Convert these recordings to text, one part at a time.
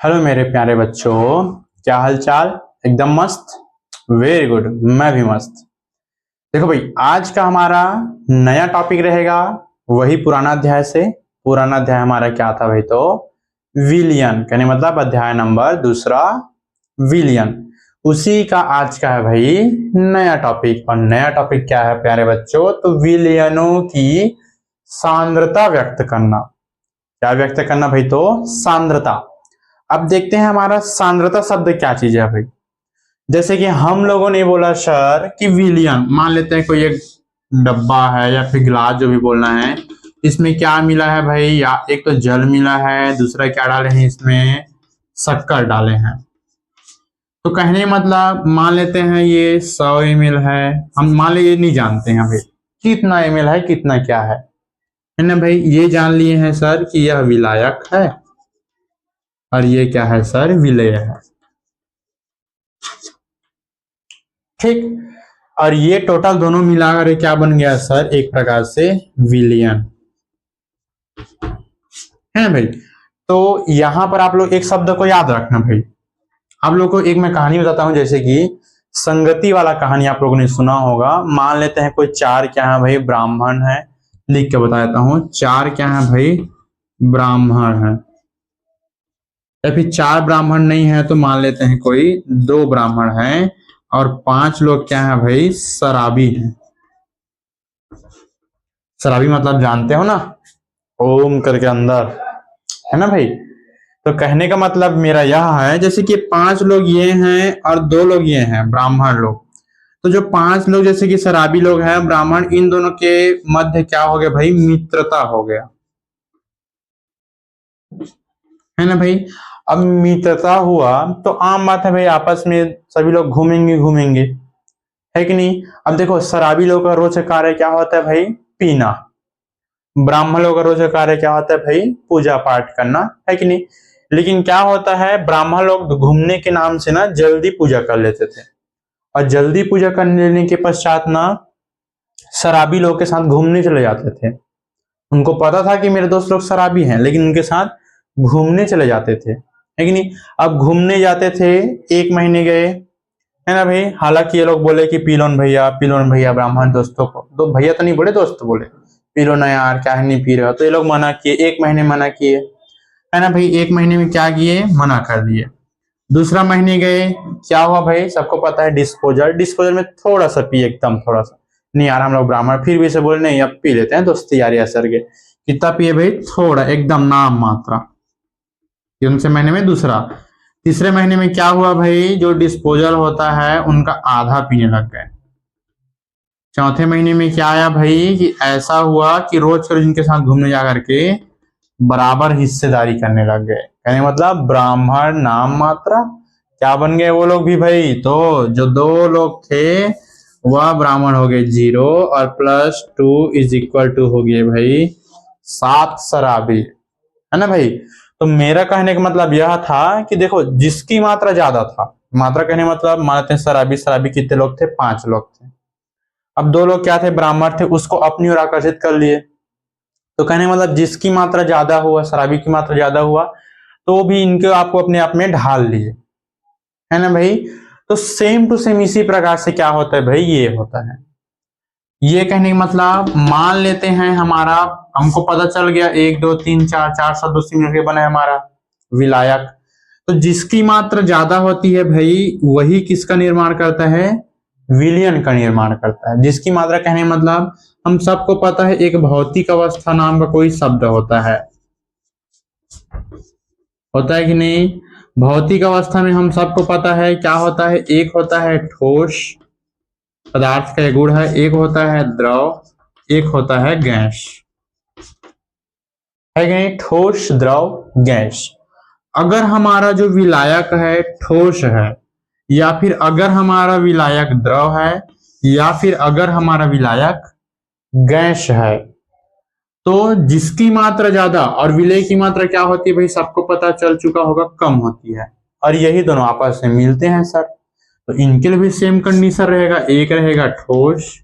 Hello मेरे प्यारे बच्चों, क्या हाल चाल। एकदम मस्त। वेरी गुड, मैं भी मस्त। देखो भाई, आज का हमारा नया टॉपिक रहेगा वही पुराना अध्याय से। पुराना अध्याय हमारा क्या था भाई? तो विलियन, कहने मतलब अध्याय नंबर दूसरा, विलियन। उसी का आज का है भाई नया टॉपिक। और नया टॉपिक क्या है प्यारे बच्चों? तो विलियनों की सांद्रता व्यक्त करना। क्या व्यक्त करना भाई? तो सांद्रता। अब देखते हैं हमारा सांद्रता शब्द क्या चीज है भाई। जैसे कि हम लोगों ने बोला सर कि विलियन, मान लेते हैं कोई एक डब्बा है या फिर गिलास, जो भी बोलना है। इसमें क्या मिला है भाई? या एक तो जल मिला है, दूसरा क्या डाले हैं इसमें? शक्कर डाले हैं। तो कहने मतलब मान लेते हैं ये 100 ml है। हम मान लीजिए नहीं जानते हैं भाई कितना ml है, कितना क्या है ना भाई। ये जान लिए हैं सर कि यह विलायक है और ये क्या है सर? विलेय है। ठीक। और ये टोटल दोनों मिलाकर क्या बन गया सर? एक प्रकार से विलियन है भाई। तो यहां पर आप लोग एक शब्द को याद रखना भाई। आप लोग को एक मैं कहानी बताता हूं, जैसे कि संगति वाला कहानी आप लोगों ने सुना होगा। मान लेते हैं कोई चार क्या है भाई? ब्राह्मण है। लिख के बता देता हूं, चार क्या है भाई? ब्राह्मण है। या फिर चार ब्राह्मण नहीं है तो मान लेते हैं कोई दो ब्राह्मण हैं और 5 लोग क्या है भाई? शराबी हैं। शराबी मतलब जानते हो ना, ओम करके अंदर, है ना भाई। तो कहने का मतलब मेरा यह है, जैसे कि 5 लोग ये हैं और 2 लोग ये हैं ब्राह्मण लोग। तो जो 5 लोग जैसे कि शराबी लोग हैं, ब्राह्मण, इन दोनों के मध्य क्या हो गया भाई? मित्रता हो गया, है ना भाई। अब मित्रता हुआ तो आम बात है भाई, आपस में सभी लोग घूमेंगे घूमेंगे, है कि नहीं। अब देखो, शराबी लोग का रोज कार्य क्या होता है भाई? पीना। ब्राह्मण लोग का रोज कार्य क्या होता है भाई? पूजा पाठ करना, है कि नहीं। लेकिन क्या होता है, ब्राह्मण लोग घूमने के नाम से ना जल्दी पूजा कर लेते थे, और जल्दी पूजा कर लेने के पश्चात ना शराबी लोग के साथ घूमने चले जाते थे। उनको पता था कि मेरे दोस्त लोग शराबी हैं, लेकिन उनके साथ घूमने चले जाते थे, है कि नहीं। अब घूमने जाते थे, 1 महीने गए, है ना भाई। हालांकि ये लोग बोले कि पीलोन भैया, पीलोन भैया, ब्राह्मण दोस्तों को, तो भैया तो नहीं बोले, दोस्त बोले पी लो ना यार, क्या है नहीं पी रहे हो। तो ये लोग मना किए, 1 महीने मना किए, है ना भाई। 1 महीने में क्या किए? मना कर दिए। दूसरा महीने गए, क्या हुआ भाई? सबको पता है डिस्पोजल, डिस्पोजल में थोड़ा सा पिए, एकदम थोड़ा सा। नहीं यार, हम लोग ब्राह्मण फिर भी से बोले नहीं, अब पी लेते हैं दोस्ती यारी असर के। कितना पिए भाई? थोड़ा, एकदम नाम मात्रा। उनसे महीने में दूसरा। तीसरे महीने में क्या हुआ भाई? जो डिस्पोजल होता है उनका आधा पीने लग गए। चौथे महीने में क्या आया भाई? कि ऐसा हुआ कि रोज रोज इनके साथ घूमने जा करके बराबर हिस्सेदारी करने लग गए। कहने मतलब ब्राह्मण नाम मात्रा, क्या बन गए वो लोग भी भाई? तो जो 2 लोग थे वह ब्राह्मण हो गए 0, और +2 हो गए भाई 7 शराबी, है ना भाई। तो मेरा कहने का मतलब यह था कि देखो, जिसकी मात्रा ज्यादा था, मात्रा कहने मतलब मानते हैं शराबी, शराबी कितने लोग थे? 5 लोग थे। अब 2 लोग क्या थे? ब्राह्मण थे, उसको अपनी ओर आकर्षित कर लिए। तो कहने मतलब जिसकी मात्रा ज्यादा हुआ, शराबी की मात्रा ज्यादा हुआ, तो भी इनको आपको अपने आप में ढाल लिए, है ना भाई। तो सेम टू सेम इसी प्रकार से क्या होता है भाई? ये होता है। ये कहने का मतलब मान लेते हैं हमारा, हमको पता चल गया 1 2 3 4, 4 शब्दों से मिलकर बना है हमारा विलायक। तो जिसकी मात्रा ज्यादा होती है भाई, वही किसका निर्माण करता है? विलियन का निर्माण करता है। जिसकी मात्रा कहने मतलब हम सबको पता है, एक भौतिक अवस्था नाम का कोई शब्द होता है कि नहीं। भौतिक अवस्था में हम सबको पता है क्या होता है? एक होता है ठोस पदार्थ का गुण है, एक होता है द्रव, एक होता है गैस, है कि नहीं। ठोस, द्रव, गैस। अगर हमारा जो विलायक है ठोस है, या फिर अगर हमारा विलायक द्रव है, या फिर अगर हमारा विलायक गैस है, तो जिसकी मात्रा ज्यादा और विलेय की मात्रा क्या होती है भाई? सबको पता चल चुका होगा, कम होती है। और यही दोनों आपस में मिलते हैं सर। तो इनके लिए भी सेम कंडीशन रहेगा, एक रहेगा ठोस,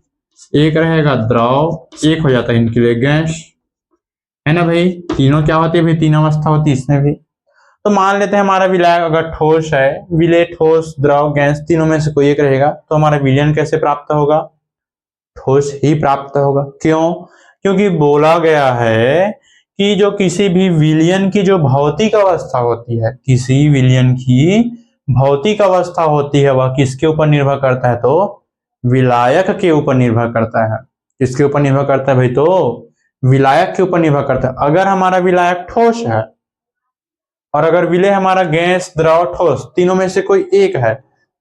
एक रहेगा द्रव, एक हो जाता है इनके लिए गैस, है ना भाई। तीनों क्या होती है भाई? 3 अवस्था होती है इसमें भी। तो मान लेते हैं हमारा विलायक अगर ठोस है, विलेय, ठोस, द्रव, गैस, तीनों में से कोई एक रहेगा, तो हमारा विलयन कैसे प्राप्त होगा? ठोस ही प्राप्त होगा। क्यों? क्योंकि बोला गया है कि जो किसी भी विलयन की जो भौतिक अवस्था होती है, किसी विलयन की भौतिक अवस्था होती है, वह किसके ऊपर निर्भर करता है? तो विलायक के ऊपर निर्भर करता है। किसके ऊपर निर्भर करता है भाई? तो विलायक के ऊपर निर्भर करता है। अगर हमारा विलायक ठोस है और अगर विलेय हमारा गैस, द्रव, ठोस, तीनों में से कोई एक है,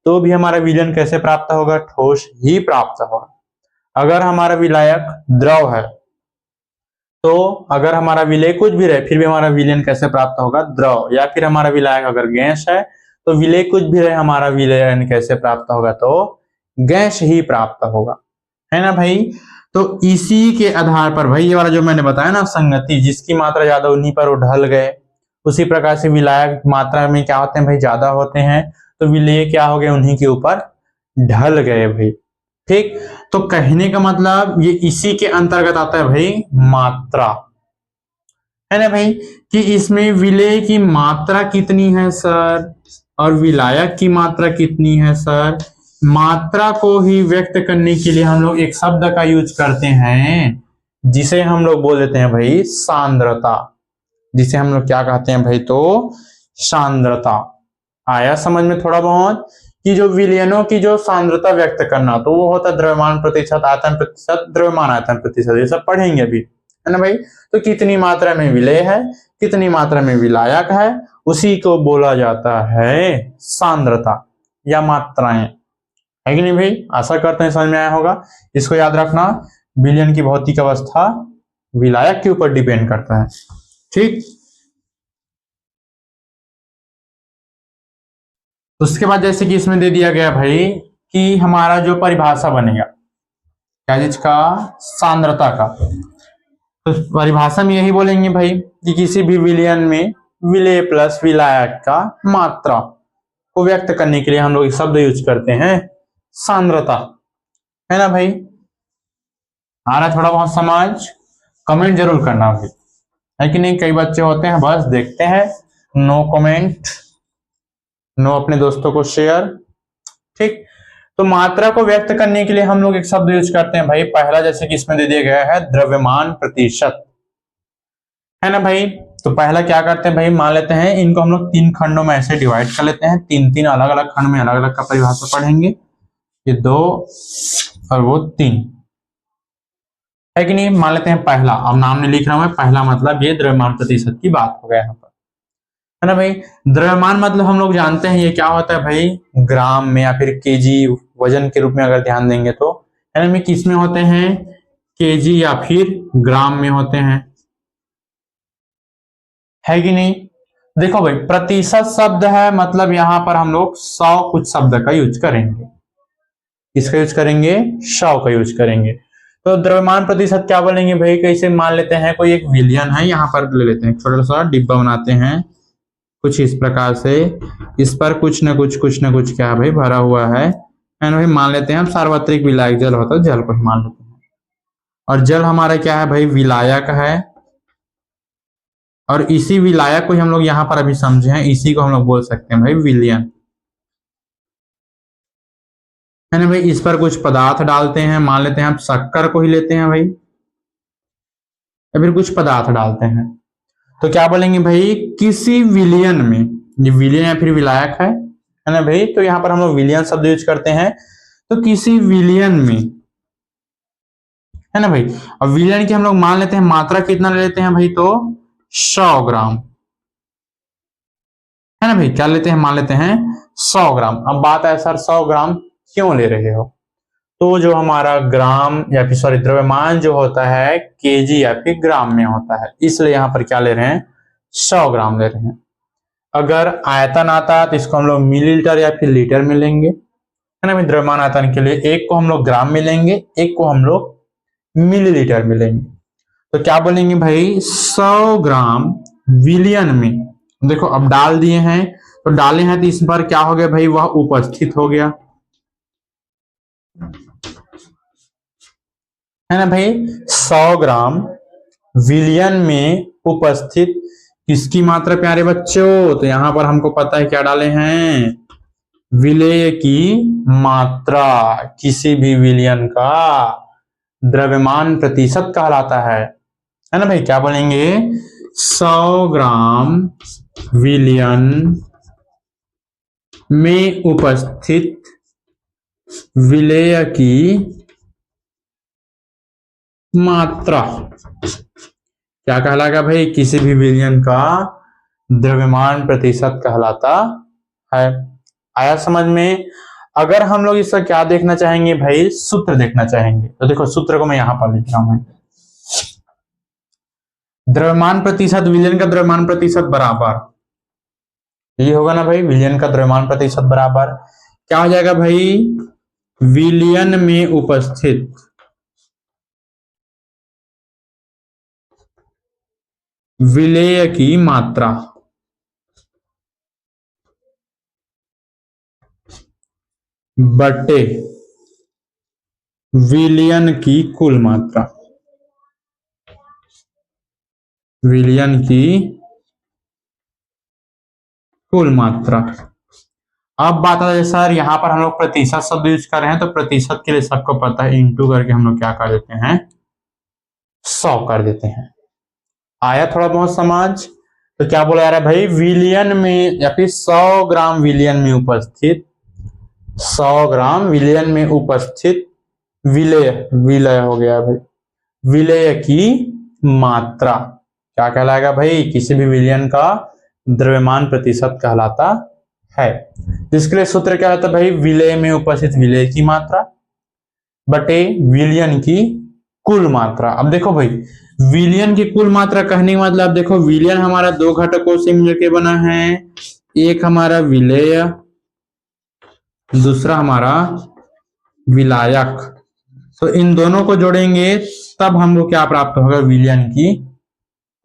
तो भी हमारा विलयन कैसे प्राप्त होगा? ठोस ही प्राप्त होगा। अगर हमारा विलायक द्रव है, तो अगर हमारा विलेय कुछ भी रहे, फिर भी हमारा विलयन कैसे प्राप्त होगा? द्रव। या फिर हमारा विलायक अगर गैस है, तो विलेय कुछ भी रहे, हमारा विलयन कैसे प्राप्त होगा? तो गैस ही प्राप्त होगा, है ना भाई। तो इसी के आधार पर भाई, ये वाला जो मैंने बताया ना संगति, जिसकी मात्रा ज्यादा उन्हीं पर वो ढल गए। उसी प्रकार से विलायक मात्रा में क्या होते हैं भाई? ज्यादा होते हैं, तो विलेय क्या हो गए? उन्हीं के ऊपर ढल गए भाई। ठीक, तो कहने का मतलब ये इसी के अंतर्गत आता है भाई, मात्रा, है ना भाई, कि इसमें विलेय की मात्रा कितनी है सर, और विलायक की मात्रा कितनी है सर। मात्रा को ही व्यक्त करने के लिए हम लोग एक शब्द का यूज करते हैं, जिसे हम लोग बोल देते हैं भाई सांद्रता। जिसे हम लोग क्या कहते हैं भाई? तो सांद्रता। आया समझ में थोड़ा बहुत, कि जो विलयनों की जो सांद्रता व्यक्त करना, तो वो होता है द्रव्यमान प्रतिशत, आयतन प्रतिशत, द्रव्यमान आयतन प्रतिशत, ये सब पढ़ेंगे अभी, है ना भाई। तो कितनी मात्रा में विलेय है, कितनी मात्रा में विलायक है, उसी को बोला जाता है सांद्रता या मात्राएं, है कि नहीं भाई। आशा करते हैं समझ में आया होगा। इसको याद रखना, विलयन की भौतिक अवस्था विलायक के ऊपर डिपेंड करता है। ठीक, उसके बाद जैसे कि इसमें दे दिया गया भाई कि हमारा जो परिभाषा बनेगा क्या चीज का? सांद्रता का। तो परिभाषा में यही बोलेंगे भाई कि किसी भी विलयन में विलेय प्लस विलायक का मात्रा को व्यक्त करने के लिए हम लोग शब्द यूज करते हैं सांद्रता, है ना भाई। आ रहा थोड़ा बहुत समझ? कमेंट जरूर करना भाई, है कि नहीं। कई बच्चे होते हैं बस देखते हैं, नो कमेंट, नो अपने दोस्तों को शेयर। ठीक, तो मात्रा को व्यक्त करने के लिए हम लोग एक शब्द यूज करते हैं भाई। पहला जैसे कि इसमें दे दिया गया है द्रव्यमान प्रतिशत, है ना भाई। तो पहला क्या करते हैं भाई, मान लेते हैं इनको हम लोग तीन खंडों में ऐसे डिवाइड कर लेते हैं, तीन तीन अलग अलग खंड में अलग अलग का परिभाषा पढ़ेंगे। ये दो और वो तीन, है कि नहीं। मान लेते हैं पहला, अब नाम नहीं लिख रहा हूं मैं, पहला मतलब ये द्रव्यमान प्रतिशत की बात हो गया यहाँ पर, है ना भाई। द्रव्यमान मतलब हम लोग जानते हैं ये क्या होता है भाई, ग्राम में या फिर केजी वजन के रूप में अगर ध्यान देंगे तो, है ना, में किस में होते हैं? केजी या फिर ग्राम में होते हैं, है कि नहीं। देखो भाई, प्रतिशत शब्द है, मतलब यहां पर हम लोग 100 कुछ शब्द का यूज करेंगे। किसका यूज करेंगे? 100 का यूज करेंगे। तो द्रव्यमान प्रतिशत क्या बोलेंगे भाई? कैसे मान लेते हैं कोई एक विलियन है, यहां पर ले लेते हैं छोटा सा डिब्बा बनाते हैं कुछ इस प्रकार से, इस पर कुछ ना कुछ क्या है भाई भरा हुआ है ना भाई। मान लेते हैं हम सार्वत्रिक विलायक जल होता है, जल को ही मान लेते हैं। और जल हमारा क्या है भाई? विलायक है। और इसी विलायक को हम लोग यहाँ पर अभी समझे हैं, इसी को हम लोग बोल सकते हैं भाई विलयन, है ना भाई। इस पर कुछ पदार्थ डालते हैं, मान लेते हैं हम शक्कर को ही लेते हैं भाई, या फिर कुछ पदार्थ डालते हैं, तो क्या बोलेंगे भाई? किसी विलयन में, ये विलयन या फिर विलायक है ना भाई। तो यहाँ पर हम लोग विलयन शब्द यूज करते हैं। तो किसी विलयन में, है ना भाई। और विलयन की हम लोग मान लेते हैं मात्रा कितना ले लेते हैं भाई? तो 100 ग्राम, है ना भाई। क्या लेते हैं? मान लेते हैं 100 ग्राम। अब बात है सर 100 ग्राम क्यों ले रहे हो? तो जो हमारा ग्राम या फिर सॉरी द्रव्यमान जो होता है केजी या फिर ग्राम में होता है, इसलिए यहां पर क्या ले रहे हैं? 100 ग्राम ले रहे हैं। अगर आयतन आता है तो इसको हम लोग मिलीलीटर या फिर लीटर में लेंगे, है ना भाई। द्रव्यमान आयतन के लिए एक को हम लोग ग्राम में लेंगे, एक को हम लोग मिलीलीटर में लेंगे। तो क्या बोलेंगे भाई? 100 ग्राम विलियन में, देखो अब डाल दिए हैं, तो डाले हैं तो इस पर क्या हो गया भाई? वह उपस्थित हो गया, है ना भाई। 100 ग्राम विलियन में उपस्थित किसकी मात्रा प्यारे बच्चों? तो यहां पर हमको पता है क्या डाले हैं, विलेय की मात्रा। किसी भी विलयन का द्रव्यमान प्रतिशत कहलाता है ना भाई? क्या बोलेंगे? 100 ग्राम विलयन में उपस्थित विलेय की मात्रा क्या कहलाएगा भाई? किसी भी विलयन का द्रव्यमान प्रतिशत कहलाता है। आया समझ में? अगर हम लोग इसका क्या देखना चाहेंगे भाई, सूत्र देखना चाहेंगे, तो देखो सूत्र को मैं यहां पर लिख रहा हूं। द्रव्यमान प्रतिशत, विलयन का द्रव्यमान प्रतिशत बराबर, ये होगा ना भाई, विलयन का द्रव्यमान प्रतिशत बराबर क्या हो जाएगा भाई? विलयन में उपस्थित विलेय की मात्रा बटे विलयन की कुल मात्रा। विलयन की कुल मात्रा। अब बात आ जाए सर, यहां पर हम लोग प्रतिशत शब्द यूज कर रहे हैं, तो प्रतिशत के लिए सबको पता है इंटू करके हम लोग क्या कर देते हैं, 100 कर देते हैं। आया थोड़ा बहुत समझ? तो क्या बोला जा रहा है भाई, विलयन में या फिर 100 ग्राम विलयन में उपस्थित, 100 ग्राम विलयन में उपस्थित विलेय, विलय हो गया भाई, विलेय की मात्रा क्या कहलाएगा भाई? किसी भी विलयन का द्रव्यमान प्रतिशत कहलाता है। जिसके लिए सूत्र क्या होता है भाई? विलेय में उपस्थित विलेय की मात्रा बटे विलयन की कुल मात्रा। अब देखो भाई, विलयन की कुल मात्रा कहने का मतलब, देखो विलयन हमारा दो घटकों से मिलकर बना है, एक हमारा विलेय, दूसरा हमारा विलायक। तो इन दोनों को जोड़ेंगे तब हमको क्या प्राप्त होगा? विलयन की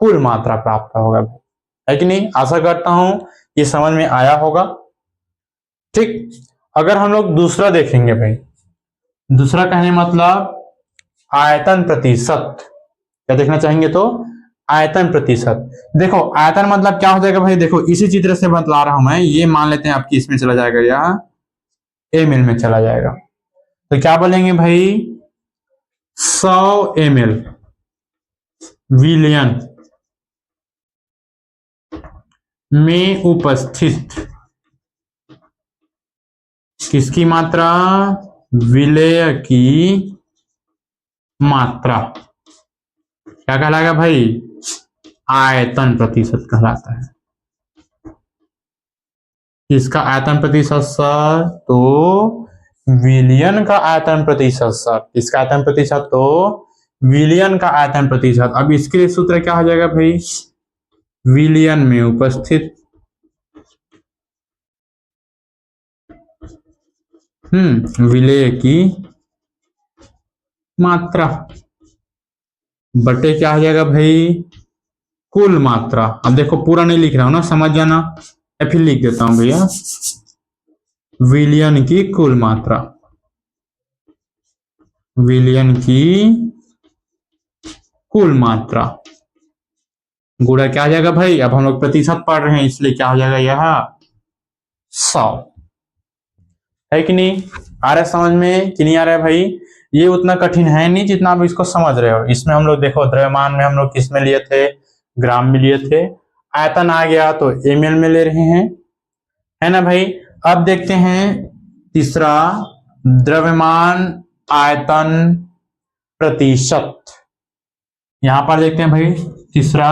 कुल मात्रा प्राप्त होगा, है कि नहीं? आशा करता हूं ये समझ में आया होगा। ठीक, अगर हम लोग दूसरा देखेंगे भाई, दूसरा कहने मतलब आयतन प्रतिशत, क्या देखना चाहेंगे? तो आयतन प्रतिशत। देखो आयतन मतलब क्या हो जाएगा भाई? देखो इसी चित्र से बतला रहा हूं मैं, ये मान लेते हैं आपकी इसमें चला जाएगा, या ml में चला जाएगा, तो क्या बोलेंगे भाई? 100 ml विलयन में उपस्थित किसकी मात्रा? विलेय की मात्रा क्या कहलाएगा भाई? आयतन प्रतिशत कहलाता है। किसका आयतन प्रतिशत सर? तो विलयन का आयतन प्रतिशत सर। इसका आयतन प्रतिशत? तो विलयन का आयतन प्रतिशत। अब इसके लिए सूत्र क्या हो जाएगा भाई? विलयन में उपस्थित विलेय की मात्रा बटे क्या हो जाएगा भाई? कुल मात्रा। अब देखो पूरा नहीं लिख रहा हूं ना, समझ जाना, या फिर लिख देता हूं भैया, विलयन की कुल मात्रा, विलयन की कुल मात्रा गुणा क्या आ जाएगा भाई? अब हम लोग प्रतिशत पढ़ रहे हैं इसलिए क्या हो जाएगा? यह 100, है कि नहीं? आ रहा है समझ में कि नहीं आ रहा है भाई? ये उतना कठिन है नहीं जितना आप इसको समझ रहे हो। इसमें हम लोग देखो द्रव्यमान में हम लोग किस में लिए थे? ग्राम में लिए थे। आयतन आ गया तो ml में ले रहे हैं, है ना भाई? अब देखते हैं तीसरा, द्रव्यमान आयतन प्रतिशत। यहां पर देखते हैं भाई तीसरा,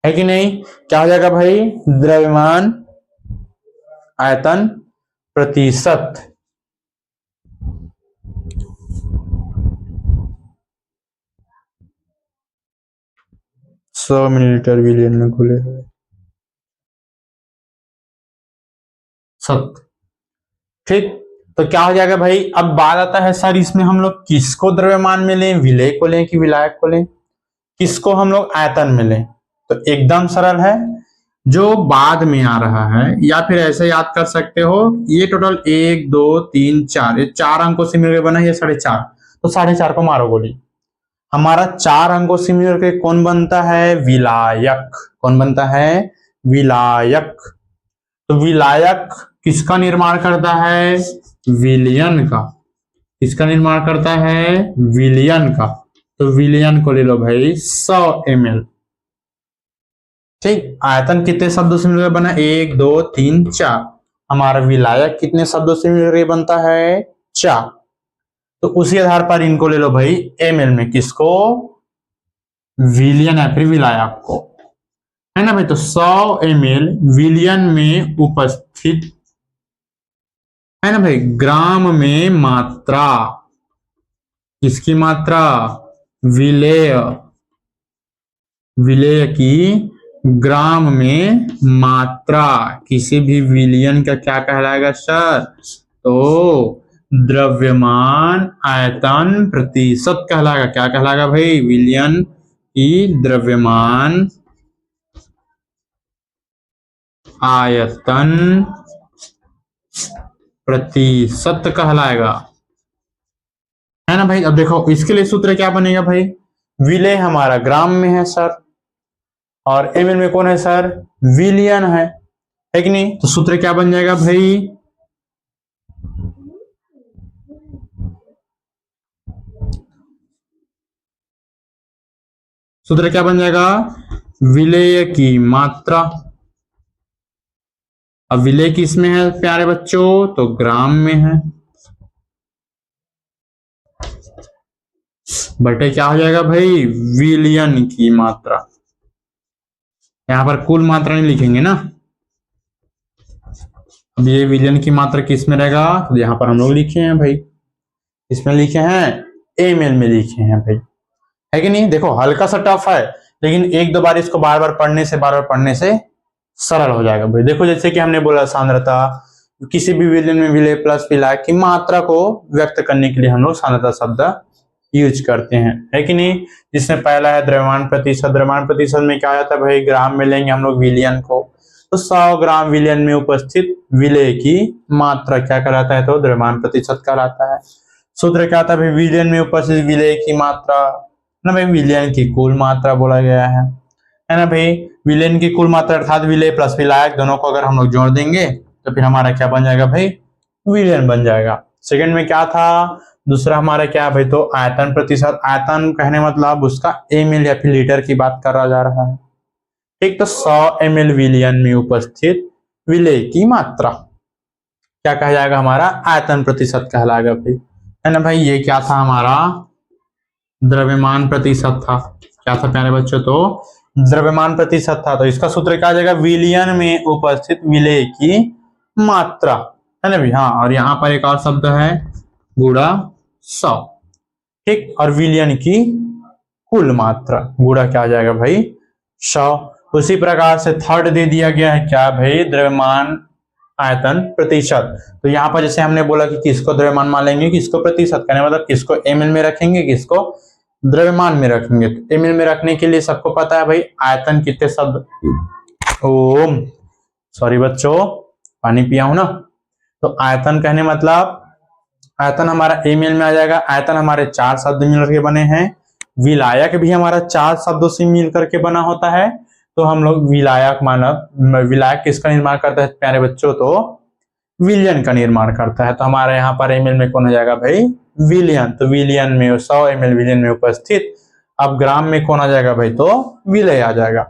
है कि नहीं? क्या हो जाएगा भाई? द्रव्यमान आयतन प्रतिशत। सौ मिलीलीटर विलयन में घुले हुए सत्य। ठीक, तो क्या हो जाएगा भाई? अब बात आता है सर, इसमें हम लोग किसको द्रव्यमान में लें? विलेय को लें कि विलायक को लें? किसको हम लोग आयतन में लें? तो एकदम सरल है, जो बाद में आ रहा है, या फिर ऐसे याद कर सकते हो, ये टोटल 1 2 3 4, ये 4 अंकों से मिलकर बना है, ये 4.5, तो 4.5 को मारो गोली। हमारा 4 अंकों से मिलकर कौन बनता है? विलायक। कौन बनता है? विलायक। तो विलायक किसका निर्माण करता है? विलयन का। किसका निर्माण करता है? विलयन का। तो विलयन को ले लो भाई 100 ml। ठीक, आयतन कितने शब्दों से मिलकर बना? 1 2 3 4। हमारा विलायक कितने शब्दों से मिलकर बनता है? 4। तो उसी आधार पर इनको ले लो भाई ml में। किसको? विलयन है फिर विलायक को, है ना भाई। तो 100 ml विलयन में उपस्थित, है ना भाई, ग्राम में मात्रा। किसकी मात्रा? विलेय। विलेय की ग्राम में मात्रा किसी भी विलयन का क्या कहलाएगा सर? तो द्रव्यमान आयतन प्रतिशत कहलाएगा। क्या कहलाएगा भाई? विलयन की द्रव्यमान आयतन प्रतिशत कहलाएगा, है ना भाई। अब देखो इसके लिए सूत्र क्या बनेगा भाई? विलेय हमारा ग्राम में है सर, और ml में कौन है सर? विलयन है कि नहीं। तो सूत्र क्या बन जाएगा भाई? सूत्र क्या बन जाएगा? विलेय की मात्रा। अब विलेय किस में है प्यारे बच्चों? तो ग्राम में है। बटे क्या हो जाएगा भाई? विलयन की मात्रा। यहां पर कुल मात्रा नहीं लिखेंगे ना। अब ये विलयन की मात्रा किस में रहेगा? तो यहां पर हम लोग लिखे हैं भाई, इसमें लिखे हैं ml में लिखे हैं भाई, है कि नहीं। देखो हल्का सा टफ है, लेकिन एक दो बार इसको बार बार पढ़ने से सरल हो जाएगा भाई। देखो जैसे कि हमने बोला सांद्रता, किसी भी विलयन में विलेय प्लस विलायक की मात्रा को व्यक्त करने के लिए हम लोग सांद्रता शब्द यूज करते हैं, है कि नहीं। जिसमें पहला है द्रव्यमान प्रतिशत। द्रव्यमान प्रतिशत में क्या आता है भाई? ग्राम में लेंगे हम लोग विलयन को। तो 100 ग्राम विलयन में उपस्थित विलेय की मात्रा क्या कहलाता है? तो द्रव्यमान प्रतिशत कहलाता है। सूत्र क्या आता है भाई? विलयन में उपस्थित विलेय की मात्रा, ना भाई विलयन की कुल मात्रा बोला गया है ना भाई। विलयन की कुल मात्रा अर्थात विलेय प्लस विलायक दोनों को अगर हम लोग जोड़ देंगे तो फिर हमारा क्या बन जाएगा भाई? विलयन बन जाएगा। सेकंड में क्या था? दूसरा हमारा क्या है भाई? तो आयतन प्रतिशत। आयतन कहने मतलब उसका ml या फिर लीटर की बात करा जा रहा है। ठीक, तो 100 ml विलयन में उपस्थित विलेय की मात्रा क्या कहा जाएगा? हमारा आयतन प्रतिशत कहलाएगा भाई, है ना भाई। ये क्या था? हमारा द्रव्यमान प्रतिशत था। क्या था प्यारे बच्चों? तो द्रव्यमान प्रतिशत था। तो इसका सूत्र क्या आ जाएगा? विलयन में उपस्थित विलेय की मात्रा, है ना भाई। हाँ, और यहाँ पर एक और शब्द है गुणा 100। ठीक, और विलयन की कुल मात्रा गुणा क्या आ जाएगा भाई? 100। उसी प्रकार से थर्ड दे दिया गया है क्या भाई? द्रव्यमान आयतन प्रतिशत। तो यहाँ पर जैसे हमने बोला कि किसको द्रव्यमान मान लेंगे, किसको प्रतिशत, कहने मतलब किसको ml में रखेंगे, किसको द्रव्यमान में रखेंगे। तो ml में रखने के लिए सबको पता है भाई आयतन कितने शब्द। ओम सॉरी बच्चों, पानी पिया हूं ना। तो आयतन कहने मतलब आयतन हमारा ml में आ जाएगा। आयतन हमारे 4 शब्द मिलकर के बने हैं। विलायक भी हमारा 4 शब्दों से मिलकर के बना होता है। तो हम लोग विलायक मानव, विलायक किसका निर्माण करता है प्यारे बच्चों? तो विलयन का निर्माण करता है। तो हमारे यहाँ पर ml में कौन हो जाएगा भाई? विलयन। तो विलयन में 100 ml विलयन में उपस्थित। अब ग्राम में कौन आ जाएगा भाई? तो विलेय आ जाएगा।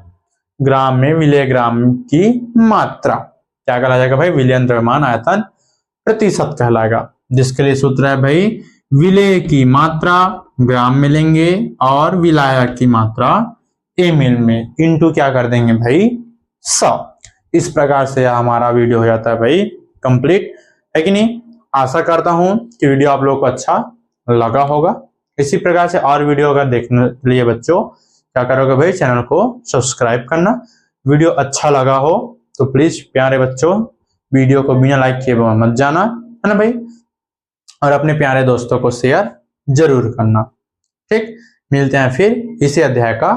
ग्राम में विलेय ग्राम की मात्रा क्या कहला जाएगा भाई? विलयन द्रव्यमान आयतन प्रतिशत कहलाएगा। जिसके लिए सूत्र है भाई विलेय की मात्रा ग्राम में लेंगे और विलायक की मात्रा ml में इनटू क्या कर देंगे भाई? 100। इस प्रकार से हमारा वीडियो हो जाता है भाई कंप्लीट, है कि नहीं। आशा करता हूं कि वीडियो आप लोगों को अच्छा लगा होगा। इसी प्रकार से और वीडियो अगर देखने के लिए बच्चों क्या करोगे भाई? चैनल को सब्सक्राइब करना। वीडियो अच्छा लगा हो तो प्लीज प्यारे बच्चों वीडियो को बिना लाइक किए मत जाना, है ना भाई। और अपने प्यारे दोस्तों को शेयर जरूर करना। ठीक, मिलते हैं फिर इसी अध्याय का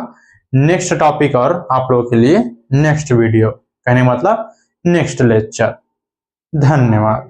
नेक्स्ट टॉपिक और आप लोगों के लिए नेक्स्ट वीडियो, कहने मतलब नेक्स्ट लेक्चर। धन्यवाद।